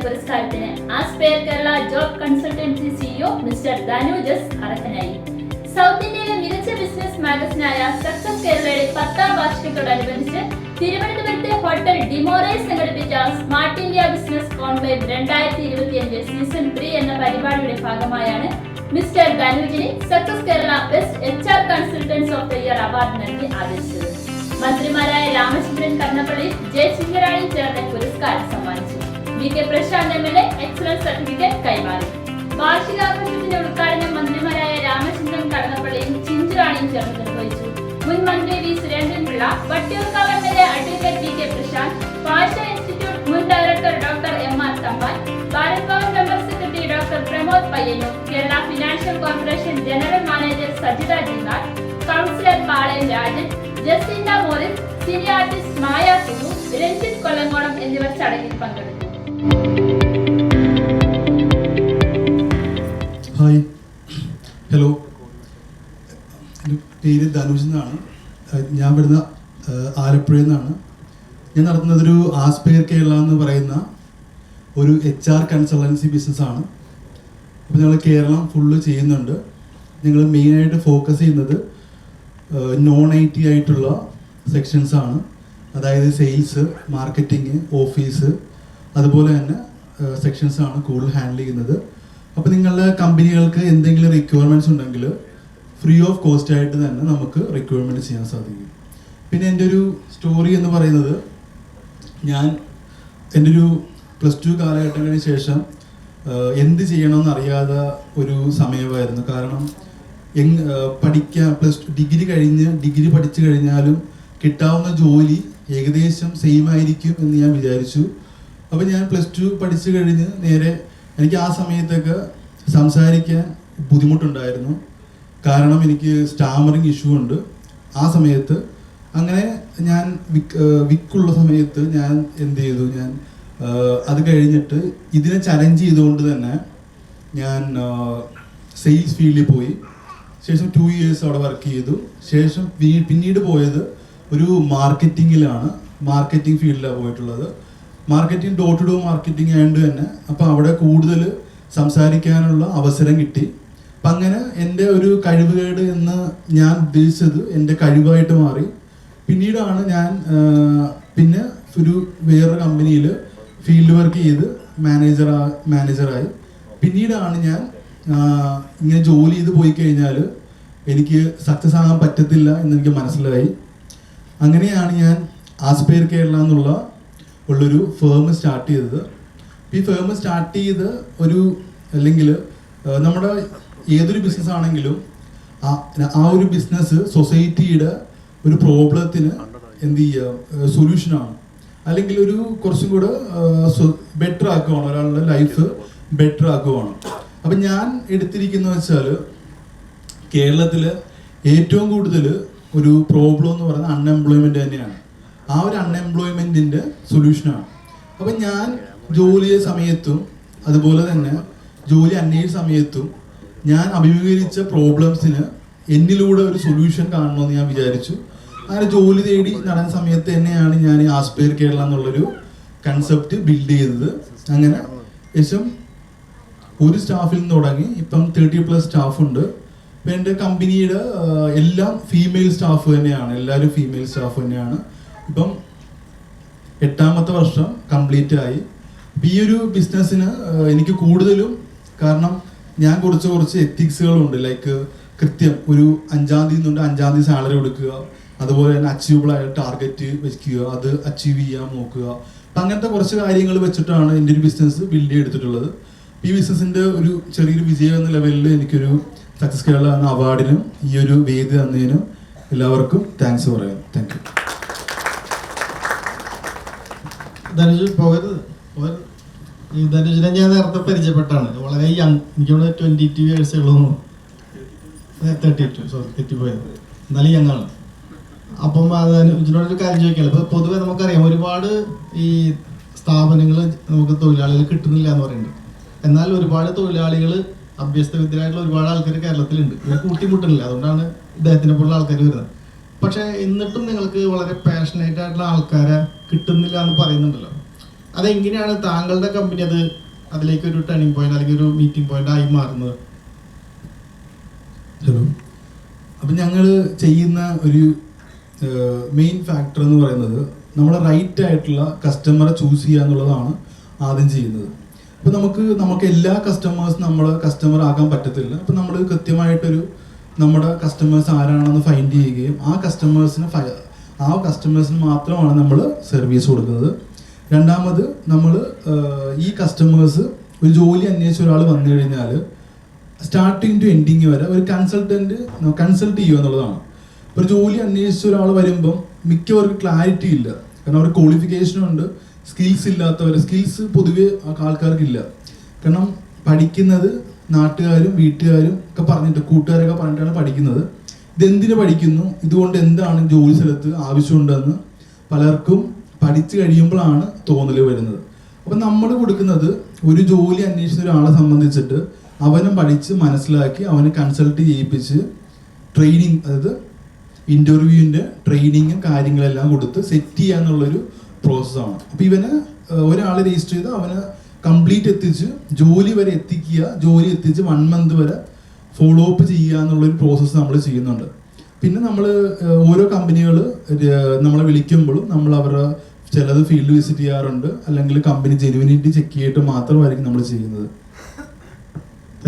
പുരസ്കാരത്തിന് aspire Kerala job consultancy CEO mister Dhanujas അർഹനായി. South ഇന്ത്യയിലെ മികച്ച ബിസിനസ് മാഗസിനായ സക്സസ് കേരളയുടെ 10ാം വാർഷികത്തോടനുബന്ധിച്ച് തിരുവനന്തപുരത്തെ ഹോട്ടൽ ഡിമോറൈസ് സംഘടിപ്പിച്ച smart India business conclave 2025 season 3 എന്ന പരിപാടിയുടെ ഭാഗമായാണ് മിസ്റ്റർ ധനുജിനെ success Kerala best HR consultants of the year award നൽകി ആദരിച്ചത്. മന്ത്രിമാരായ രാമചന്ദ്രൻ കടന്നപ്പള്ളി, ജെ ചിങ്ങരാണി ചേർന്ന് പുരസ്കാരം സമ്മാനിച്ചു. VK Prashanth MLA excellence certificate കൈമാറി. വാർഷികാഘോഷത്തിന്റെ ഉദ്ഘാടനം മന്ത്രിമാരായ രാമചന്ദ്രൻ കടന്നപ്പള്ളിയും ചിഞ്ചുറാണിയും ചേർന്ന് നിർവഹിച്ചു. മുൻ മന്ത്രി V Surendran Pillai, Vattiyoorkavu MLA advocate VK Prashant, ഭാഷ ഇൻസ്റ്റിറ്റ്യൂട്ട് മുൻ director doctor MR Thampan, Bharat Bhavan member secretary doctor Pramod Payyanur, Kerala financial corporation general manager Sajitha ജിനാർ, councillor പാളയം Rajan, Justina Morris, cine artist മായ സുനു, രഞ്ജിത്ത് കൊല്ലങ്കോണം എന്നിവർ ചടങ്ങിൽ പങ്കെടുത്തു. ഹായ്, ഹലോ, എൻ്റെ പേര് ധനുജ് എന്നാണ്. ഞാൻ വരുന്ന ആലപ്പുഴയിൽ നിന്നാണ്. ഞാൻ നടത്തുന്നതൊരു ആസ്പെയർ കേരള എന്ന് പറയുന്ന ഒരു HR കൺസൾട്ടൻസി ബിസിനസ്സാണ്. അപ്പോൾ ഞങ്ങൾ കേരളം ഫുള്ള് ചെയ്യുന്നുണ്ട്. ഞങ്ങൾ മെയിനായിട്ട് ഫോക്കസ് ചെയ്യുന്നത് നോൺ IT ആയിട്ടുള്ള സെക്ഷൻസാണ്. അതായത് സെയിൽസ്, മാർക്കറ്റിംഗ്, ഓഫീസ്, അതുപോലെ തന്നെ സെക്ഷൻസാണ് കൂടുതൽ ഹാൻഡിൽ ചെയ്യുന്നത്. അപ്പോൾ നിങ്ങളുടെ കമ്പനികൾക്ക് എന്തെങ്കിലും റിക്വയർമെൻറ്റ്സ് ഉണ്ടെങ്കിൽ ഫ്രീ ഓഫ് കോസ്റ്റ് ആയിട്ട് തന്നെ നമുക്ക് റിക്വയർമെൻറ്റ് ചെയ്യാൻ സാധിക്കും. പിന്നെ എൻ്റെ ഒരു സ്റ്റോറി എന്ന് പറയുന്നത്, ഞാൻ എൻ്റെ ഒരു +2 കാലഘട്ടങ്ങൾക്ക് ശേഷം എന്ത് ചെയ്യണമെന്ന് അറിയാതെ ഒരു സമയമായിരുന്നു. കാരണം പഠിക്കാൻ ഡിഗ്രി പഠിച്ചു കഴിഞ്ഞാലും കിട്ടാവുന്ന ജോലി ഏകദേശം സെയിം ആയിരിക്കും എന്ന് ഞാൻ വിചാരിച്ചു. അപ്പോൾ ഞാൻ +2 പഠിച്ചു കഴിഞ്ഞ് നേരെ എനിക്ക് ആ സമയത്തൊക്കെ സംസാരിക്കാൻ ബുദ്ധിമുട്ടുണ്ടായിരുന്നു. കാരണം എനിക്ക് സ്റ്റാമറിങ് ഇഷ്യൂ ഉണ്ട് ആ സമയത്ത്. അങ്ങനെ ഞാൻ വിക്കുള്ള സമയത്ത് ഞാൻ എന്ത് ചെയ്തു, ഞാൻ അത് കഴിഞ്ഞിട്ട് ഇതിനെ ചലഞ്ച് ചെയ്തുകൊണ്ട് തന്നെ ഞാൻ സെയിൽസ് ഫീൽഡിൽ പോയി. ശേഷം 2 ഇയേഴ്സ് അവിടെ വർക്ക് ചെയ്തു. ശേഷം പിന്നീട് പോയത് ഒരു മാർക്കറ്റിങ്ങിലാണ്. മാർക്കറ്റിംഗ് ഫീൽഡിലാണ് പോയിട്ടുള്ളത്. Marketing door to door marketing ആയതുകൊണ്ട് തന്നെ അപ്പോൾ അവിടെ കൂടുതൽ സംസാരിക്കാനുള്ള അവസരം കിട്ടി. അപ്പം അങ്ങനെ എൻ്റെ ഒരു കഴിവുകേട് എന്ന് ഞാൻ ഉദ്ദേശിച്ചത് എൻ്റെ കഴിവായിട്ട് മാറി. പിന്നീടാണ് ഞാൻ പിന്നെ ഒരു വേറൊരു കമ്പനിയിൽ ഫീൽഡ് വർക്ക് ചെയ്ത് മാനേജറായി. പിന്നീടാണ് ഞാൻ ഇങ്ങനെ ജോലി ചെയ്ത് പോയി കഴിഞ്ഞാൽ എനിക്ക് സക്സസ് ആകാൻ പറ്റത്തില്ല എന്നെനിക്ക് മനസ്സിലായി. അങ്ങനെയാണ് ഞാൻ ആസ്പെയർ കേരള ഉള്ളൊരു ഫേം സ്റ്റാർട്ട് ചെയ്തത്. ഈ ഫേം സ്റ്റാർട്ട് ചെയ്ത് അല്ലെങ്കിൽ നമ്മുടെ ഏതൊരു ബിസിനസ് ആണെങ്കിലും ആ ഒരു ബിസിനസ് സൊസൈറ്റിയുടെ ഒരു പ്രോബ്ലത്തിന് എന്ത് ചെയ്യുക, സൊല്യൂഷനാണ്. അല്ലെങ്കിൽ ഒരു കുറച്ചും കൂടെ ബെറ്റർ ആക്കുകയാണ്, ഒരാളുടെ ലൈഫ് ബെറ്റർ ആക്കുകയാണ്. അപ്പം ഞാൻ എടുത്തിരിക്കുന്നത് വെച്ചാൽ കേരളത്തിൽ ഏറ്റവും കൂടുതൽ ഒരു പ്രോബ്ലം എന്ന് പറയുന്നത് അൺഎംപ്ലോയ്മെൻറ്റ് തന്നെയാണ്. ആ ഒരു അൺഎംപ്ലോയ്മെൻറ്റിൻ്റെ സൊല്യൂഷനാണ്. അപ്പം ഞാൻ ജോലി സമയത്തും അതുപോലെ തന്നെ ജോലി അന്വേഷിച്ച സമയത്തും ഞാൻ അഭിമുഖീകരിച്ച പ്രോബ്ലംസിന് എന്നിലൂടെ ഒരു സൊല്യൂഷൻ കാണണമെന്ന് ഞാൻ വിചാരിച്ചു. അങ്ങനെ ജോലി തേടി നടന്ന സമയത്ത് തന്നെയാണ് ഞാൻ ഈ ആസ്പെയർ കേരള എന്നുള്ളൊരു കൺസെപ്റ്റ് ബിൽഡ് ചെയ്തത്. അങ്ങനെ ശേഷം ഒരു സ്റ്റാഫിൽ നിന്ന് തുടങ്ങി ഇപ്പം 30+ സ്റ്റാഫുണ്ട്. ഇപ്പം എൻ്റെ കമ്പനിയുടെ എല്ലാം ഫീമെയിൽ സ്റ്റാഫ് തന്നെയാണ്, എല്ലാവരും ഫീമെയിൽ സ്റ്റാഫ് തന്നെയാണ്. ഇപ്പം 8ാമത്തെ വർഷം കംപ്ലീറ്റ് ആയി. ഈ ഒരു ബിസിനസ്സിന് എനിക്ക് കൂടുതലും കാരണം ഞാൻ കുറച്ച് എത്തിക്സുകളുണ്ട്. ലൈക്ക് കൃത്യം ഒരു 5ാം തീയതി തൊട്ട് 5ാം തീയതി സാലറി കൊടുക്കുക, അതുപോലെ തന്നെ അച്ചീവബിൾ ആയ ടാർഗറ്റ് വെക്കുക, അത് അച്ചീവ് ചെയ്യാൻ നോക്കുക. അപ്പം അങ്ങനത്തെ കുറച്ച് കാര്യങ്ങൾ വെച്ചിട്ടാണ് എൻ്റെ ഒരു ബിസിനസ് ബിൽഡ് ചെയ്തെടുത്തിട്ടുള്ളത്. ഈ ബിസിനസ്സിൻ്റെ ഒരു ചെറിയൊരു വിജയം എന്ന ലെവലിൽ എനിക്കൊരു സക്സസ് കേരള എന്ന അവാർഡിനും ഈ ഒരു വേദി തന്നതിനും എല്ലാവർക്കും താങ്ക്സ് പറയാം. Thank you. ധനുജ് ഈ ധനുജിനെ ഞാൻ നേരത്തെ പരിചയപ്പെട്ടാണ്. വളരെ യങ്, എനിക്കവിടെ 22 ഇയേഴ്സേ ഉള്ളൂ. 32, സോറി തെറ്റിപ്പോയത്. എന്നാലും യങ് ആണ്. അപ്പം ധനുജിനോടൊരു കാര്യം ചോദിക്കാമല്ലോ. ഇപ്പോൾ പൊതുവെ നമുക്കറിയാം ഒരുപാട് ഈ സ്ഥാപനങ്ങൾ നമുക്ക് തൊഴിലാളികൾ കിട്ടുന്നില്ല എന്ന് പറയുന്നുണ്ട്. എന്നാൽ ഒരുപാട് തൊഴിലാളികൾ അഭ്യസ്തവിദ്യരായിട്ടുള്ള ഒരുപാട് ആൾക്കാർ കേരളത്തിലുണ്ട്. ഇവർ കൂട്ടിമുട്ടുന്നില്ല. അതുകൊണ്ടാണ് ഇദ്ദേഹത്തിനെ പോലുള്ള ആൾക്കാർ വരുന്നത്. പക്ഷേ എന്നിട്ടും നിങ്ങൾക്ക് വളരെ പാഷനേറ്റ് ആയിട്ടുള്ള ആൾക്കാരെ കിട്ടുന്നില്ല എന്ന് പറയുന്നുണ്ടല്ലോ. അതെങ്ങനെയാണ് താങ്കളുടെ കമ്പനി അതിലേക്ക് ഒരു ടേണിംഗ് പോയിന്റ് അല്ലെങ്കിൽ ഒരു മീറ്റിംഗ് പോയിന്റ് ആയി മാറുന്നത്? ഹലോ, അപ്പം ഞങ്ങൾ ചെയ്യുന്ന ഒരു മെയിൻ ഫാക്ടർ എന്ന് പറയുന്നത് നമ്മൾ റൈറ്റ് ആയിട്ടുള്ള കസ്റ്റമറെ ചൂസ് ചെയ്യുക എന്നുള്ളതാണ് ആദ്യം ചെയ്യുന്നത്. അപ്പോൾ നമുക്ക് എല്ലാ കസ്റ്റമേഴ്സും നമ്മൾ കസ്റ്റമർ ആകാൻ പറ്റത്തില്ല. അപ്പോൾ നമ്മൾ കൃത്യമായിട്ടൊരു നമ്മുടെ കസ്റ്റമേഴ്സ് ആരാണെന്ന് ഫൈൻഡ് ചെയ്യുകയും ആ കസ്റ്റമേഴ്സിന് മാത്രമാണ് നമ്മൾ സർവീസ് കൊടുക്കുന്നത്. രണ്ടാമത് നമ്മൾ ഈ കസ്റ്റമേഴ്സ് ഒരു ജോലി അന്വേഷിച്ച ഒരാൾ വന്നു കഴിഞ്ഞാൽ സ്റ്റാർട്ടിങ് ടു എൻഡിങ് വരെ ഒരു കൺസൾട്ട് ചെയ്യുക എന്നുള്ളതാണ്. ഒരു ജോലി അന്വേഷിച്ച ഒരാൾ വരുമ്പം മിക്കവർക്ക് ക്ലാരിറ്റി ഇല്ല. കാരണം അവർ ക്വാളിഫിക്കേഷനും ഉണ്ട്, സ്കിൽസ് ഇല്ലാത്തവർ, സ്കിൽസ് പൊതുവെ ആൾക്കാർക്കില്ല. കാരണം പഠിക്കുന്നത് നാട്ടുകാരും വീട്ടുകാരും ഒക്കെ പറഞ്ഞിട്ട്, കൂട്ടുകാരൊക്കെ പറഞ്ഞിട്ടാണ് പഠിക്കുന്നത്. ഇതെന്തിനു പഠിക്കുന്നു, ഇതുകൊണ്ട് എന്താണ് ജോലി സ്ഥലത്ത് ആവശ്യമുണ്ടെന്ന് പലർക്കും പഠിച്ചു കഴിയുമ്പോഴാണ് തോന്നൽ വരുന്നത്. അപ്പം നമ്മൾ കൊടുക്കുന്നത് ഒരു ജോലി അന്വേഷിക്കുന്ന ഒരാളെ സംബന്ധിച്ചിട്ട് അവനെ പഠിച്ച് മനസ്സിലാക്കി അവനെ കൺസൾട്ട് ചെയ്യിപ്പിച്ച് ട്രെയിനിങ്, അതായത് ഇൻ്റർവ്യൂവിൻ്റെ ട്രെയിനിങ്ങും കാര്യങ്ങളെല്ലാം കൊടുത്ത് സെറ്റ് ചെയ്യുക എന്നുള്ളൊരു പ്രോസസ്സാണ്. അപ്പോൾ ഇവന് ഒരാൾ രജിസ്റ്റർ ചെയ്ത് അവന് കംപ്ലീറ്റ് എത്തിച്ച് ജോലി വരെ എത്തിക്കുക, ജോലി എത്തിച്ച് 1 month വരെ ഫോളോ അപ്പ് ചെയ്യുക എന്നുള്ളൊരു പ്രോസസ്സ് നമ്മൾ ചെയ്യുന്നുണ്ട്. പിന്നെ നമ്മൾ ഓരോ കമ്പനികൾ നമ്മളെ വിളിക്കുമ്പോഴും നമ്മൾ അവരുടെ ചിലത് ഫീൽഡ് വിസിറ്റ് ചെയ്യാറുണ്ട്, അല്ലെങ്കിൽ കമ്പനി ജെനുവിനിറ്റി ചെക്ക് ചെയ്തിട്ട് മാത്രമായിരിക്കും നമ്മൾ ചെയ്യുന്നത്.